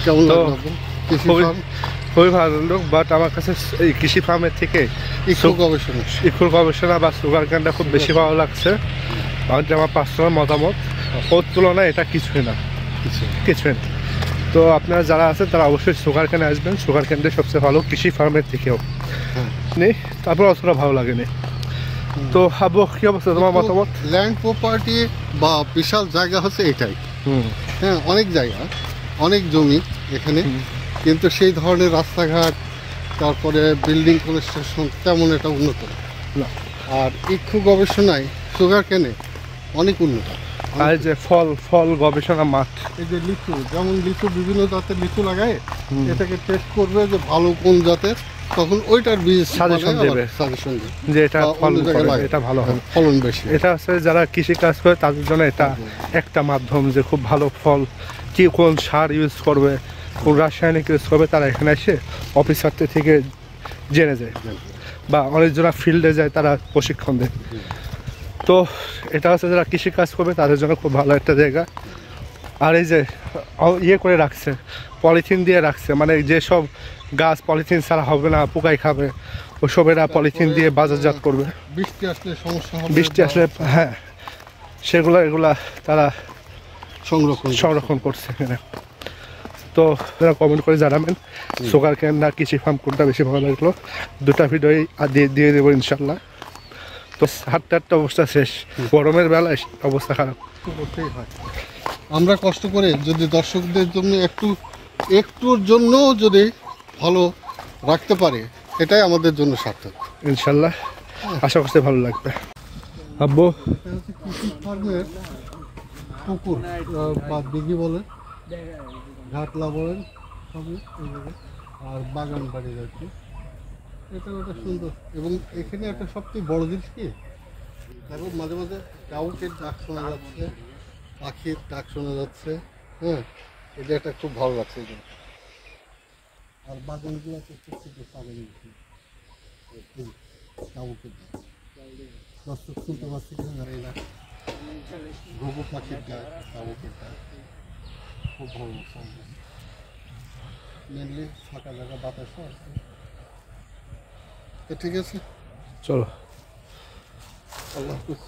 কেমন তো লাগলো আপনার? কৃষি খুবই ফার্ম খুবই ভালো লাগলো, বাট আমার কাছে এই কৃষি ফার্মের থেকে ইকো গবেষণা ইকুর গবেষণা বা সুগার ক্যানটা খুব বেশি ভালো লাগছে। আর যে আমার পার্সোনাল মতামত, ওর তুলনায় এটা কিছুই না, কিছুই না। তো আপনারা যারা আছেন তারা অবশ্যই সুগার ক্যানে আসবেন, সুগার ক্যানটা সবচেয়ে ভালো কৃষি ফার্মের থেকেও নেই, তারপর অতটা ভালো লাগেনি। তো আবু কি অবস্থা, তোমার মতামত? ল্যান্ড প্রপার্টি বা বিশাল জায়গা হচ্ছে এটাই। হ্যাঁ, অনেক জায়গা, অনেক জমি এখানে, কিন্তু সেই ধরনের রাস্তাঘাট, তারপরে বিল্ডিং কনস্ট্রাকশন তেমন একটা উন্নত না। আর ইক্ষু গবেষণায় সুগার কেনে অনেক উন্নত। আর যে ফল ফল গবেষণা মাঠ, এই যে লিচু, যেমন লিচু বিভিন্ন জাতের লিচু লাগায়, এটাকে টেস্ট করবে যে ভালো কোন জাতের, তখন ওইটার বীজ সাজেশন দেবে, সাজেশন দেবে যে এটা ফল এটা ভালো হবে, ফলন বেশি। এটা আছে যারা কৃষি কাজ করে তাদের জন্য এটা একটা মাধ্যম যে খুব ভালো ফল কি, কোন সার ইউজ করবে, কোন রাসায়নিক ইউজ করবে, তারা এখানে এসে অফিসারদের থেকে জেনে যায়, বা অনেকজনা ফিল্ডে যায়, তারা প্রশিক্ষণ দেয়। তো এটা হচ্ছে যারা কৃষি কাজ করবে তাদের জন্য খুব ভালো একটা জায়গা। আর এই যে ইয়ে করে রাখছে, পলিথিন দিয়ে রাখছে, মানে যেসব গাছ পলিথিন ছাড়া হবে না, পোকাই খাবে, ওসব এরা পলিথিন দিয়ে বাজারজাত করবে। বৃষ্টি আসলে সমস্যা হবে, বৃষ্টি আসলে হ্যাঁ, এগুলা তারা সংরক্ষণ করছে এখানে। তো কমেন্ট করে জানাবেন সুগার ক্যান না কৃষি ফার্ম কোনটা বেশি ভালো লাগলো। দুটা ভিডিওই দিয়ে দেবো ইনশাল্লাহ। তো হাটটা অবস্থা শেষ, গরমের বেলায় অবস্থা খারাপ। করতেই হয়। আমরা কষ্ট করে যদি দর্শকদের জন্য একটুর জন্য যদি ভালো রাখতে পারি, এটাই আমাদের জন্য সার্থক ইনশাল্লাহ। আশা করতে ভালো লাগবে। আব্বু এটা হচ্ছে কৃষি ফার্মের পুকুর বা দিঘি বলেন, ঘাটলা বলেন, সবই এই জায়গায়। আর বাগান বাড়ি আর কি, এটা একটা সুন্দর। এবং এখানে একটা সবচেয়ে বড় জিনিস কি, এখন মাঝে মাঝে কাউকের ডাক শোনা যাচ্ছে, পাখির ডাক শোনা যাচ্ছে। হ্যাঁ, এটা একটা খুব ভালো লাগছে এই জিনিস। আর বাগানগুলো কাউকের ডাক দর্শক শুনতে পাচ্ছি কিনা জানি না, ঘুঘু পাখির ডাক, কাউকের ডাক, খুব ভালো লাগছে। মেনলি ফাঁকা জায়গা, বাতাসও আছে। তো ঠিক আছে, চলো। আল্লাহ হাফিজ।